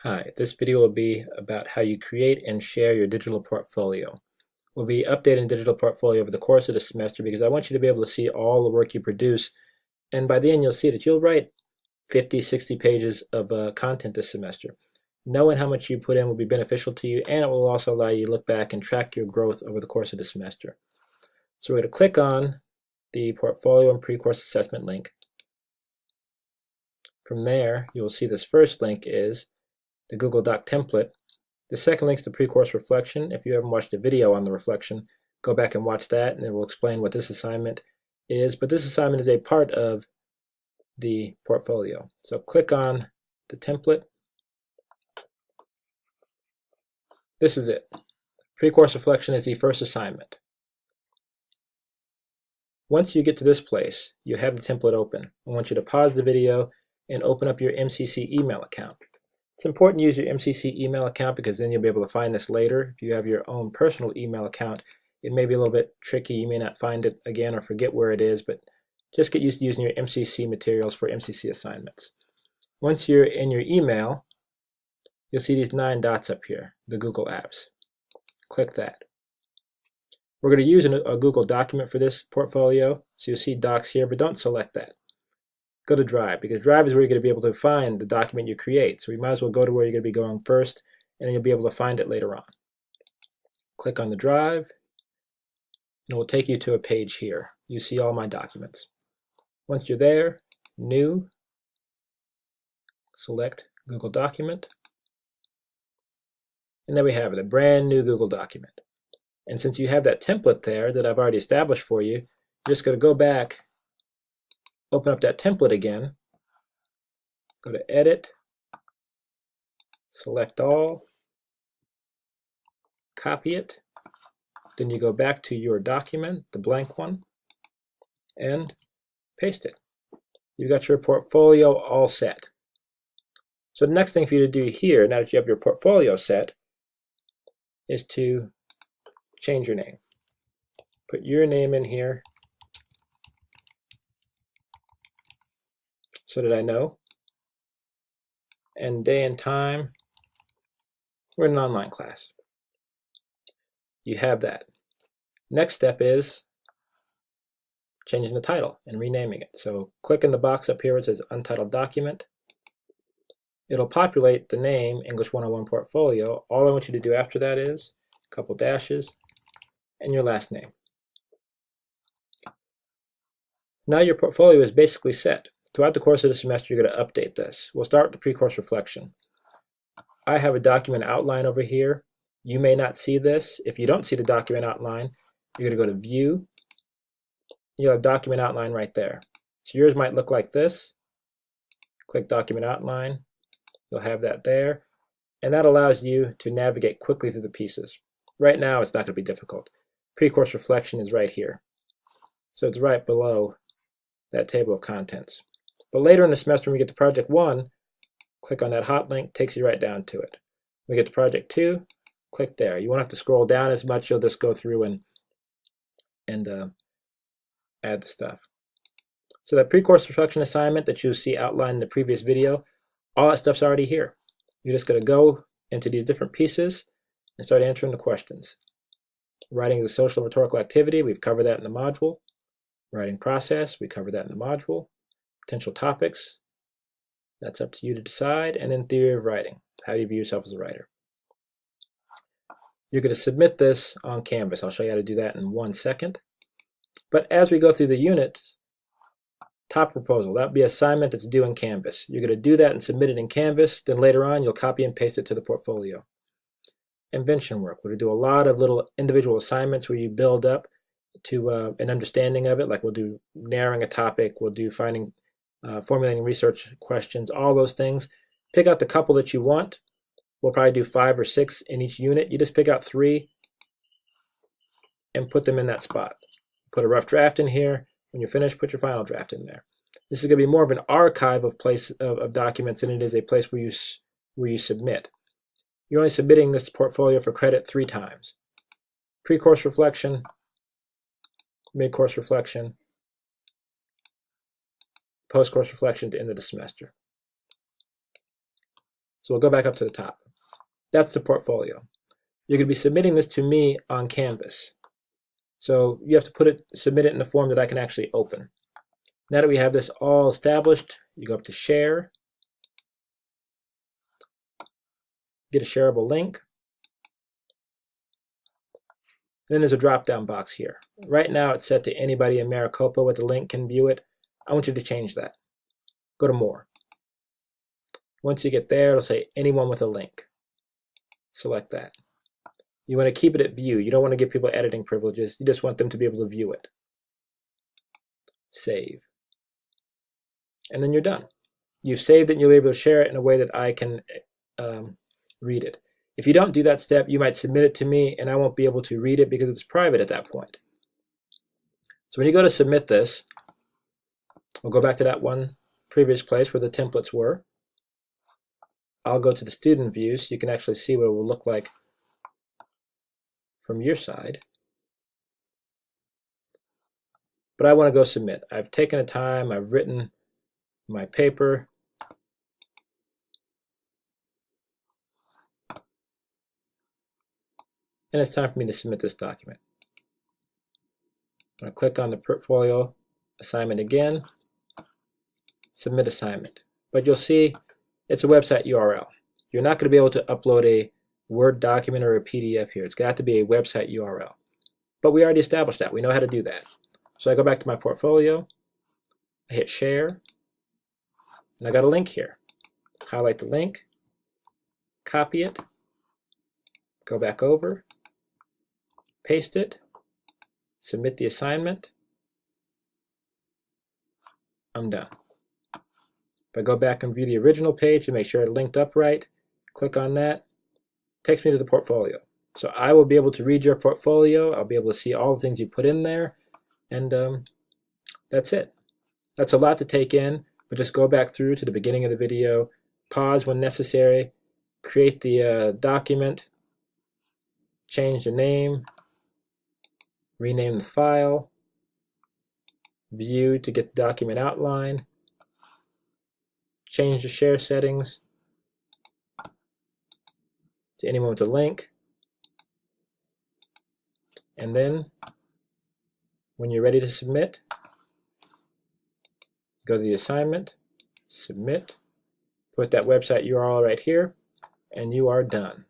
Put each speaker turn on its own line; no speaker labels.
Hi, this video will be about how you create and share your digital portfolio. We'll be updating digital portfolio over the course of the semester because I want you to be able to see all the work you produce, and by the end you'll see that you'll write 50, 60 pages of content this semester. Knowing how much you put in will be beneficial to you, and it will also allow you to look back and track your growth over the course of the semester. So we're going to click on the portfolio and pre-course assessment link. From there, you will see this first link is the Google Doc template. The second link is the pre-course reflection. If you haven't watched a video on the reflection, go back and watch that, and it will explain what this assignment is. But this assignment is a part of the portfolio. So click on the template. This is it. Pre-course reflection is the first assignment. Once you get to this place, you have the template open. I want you to pause the video and open up your MCC email account. It's important to use your MCC email account because then you'll be able to find this later. If you have your own personal email account, it may be a little bit tricky. You may not find it again or forget where it is, but just get used to using your MCC materials for MCC assignments. Once you're in your email, you'll see these 9 dots up here, the Google Apps. Click that. We're going to use a Google document for this portfolio, so you'll see Docs here, but don't select that. Go to Drive, because Drive is where you're going to be able to find the document you create. So we might as well go to where you're going to be going first, and then you'll be able to find it later on. Click on the Drive, and it will take you to a page here. You see all my documents. Once you're there, New, select Google Document, and there we have it, a brand new Google document. And since you have that template there that I've already established for you, you're just going to go back, open up that template again, go to Edit, select all, copy it, then you go back to your document, the blank one, and paste it. You've got your portfolio all set. So the next thing for you to do here, now that you have your portfolio set, is to change your name. Put your name in here so that I know. And day and time, we're in an online class. You have that. Next step is changing the title and renaming it. So click in the box up here where it says Untitled Document. It'll populate the name English 101 Portfolio. All I want you to do after that is a couple dashes and your last name. Now your portfolio is basically set. Throughout the course of the semester, you're going to update this. We'll start with the pre-course reflection. I have a document outline over here. You may not see this. If you don't see the document outline, you're going to go to View. You'll have document outline right there. So yours might look like this. Click Document Outline. You'll have that there. And that allows you to navigate quickly through the pieces. Right now, it's not going to be difficult. Pre-course reflection is right here. So it's right below that table of contents. But later in the semester, when we get to Project 1, click on that hot link, takes you right down to it. When we get to Project 2, click there. You won't have to scroll down as much. You'll just go through and add the stuff. So that pre-course reflection assignment that you see outlined in the previous video, all that stuff's already here. You're just going to go into these different pieces and start answering the questions. Writing the social rhetorical activity, we've covered that in the module. Writing process, we covered that in the module. Potential topics, that's up to you to decide. And then theory of writing, how do you view yourself as a writer? You're going to submit this on Canvas. I'll show you how to do that in 1 second. But as we go through the unit, top proposal, that would be an assignment that's due in Canvas. You're going to do that and submit it in Canvas. Then later on, you'll copy and paste it to the portfolio. Invention work, we're going to do a lot of little individual assignments where you build up to an understanding of it. Like we'll do narrowing a topic, we'll do formulating research questions, all those things. Pick out the couple that you want. We'll probably do 5 or 6 in each unit. You just pick out 3 and put them in that spot. Put a rough draft in here. When you're finished, put your final draft in there. This is going to be more of an archive of documents than it is a place where you submit. You're only submitting this portfolio for credit 3 times. Pre-course reflection, mid-course reflection, post-course reflection at the end of the semester. So we'll go back up to the top. That's the portfolio. You're going to be submitting this to me on Canvas. So you have to submit it in a form that I can actually open. Now that we have this all established, you go up to Share, get a shareable link. Then there's a drop-down box here. Right now it's set to anybody in Maricopa with a link can view it. I want you to change that. Go to More. Once you get there, it'll say anyone with a link. Select that. You want to keep it at view. You don't want to give people editing privileges. You just want them to be able to view it. Save. And then you're done. You've saved it and you'll be able to share it in a way that I can read it. If you don't do that step, you might submit it to me and I won't be able to read it because it's private at that point. So when you go to submit this, we'll go back to that one previous place where the templates were. I'll go to the student view so you can actually see what it will look like from your side. But I want to go submit. I've taken the time, I've written my paper. And it's time for me to submit this document. I'm going to click on the portfolio assignment again, submit assignment. But you'll see it's a website URL. You're not going to be able to upload a Word document or a PDF here. It's got to be a website URL. But we already established that. We know how to do that. So I go back to my portfolio, I hit Share, and I got a link here. Highlight the link, copy it, go back over, paste it, submit the assignment. I'm done. If I go back and view the original page to make sure it linked up right, click on that, takes me to the portfolio. So I will be able to read your portfolio, I'll be able to see all the things you put in there, and that's it. That's a lot to take in, but just go back through to the beginning of the video, pause when necessary, create the document, change the name, rename the file, view to get the document outline, change the share settings to anyone with a link, and then when you're ready to submit, go to the assignment, submit, put that website URL right here, and you are done.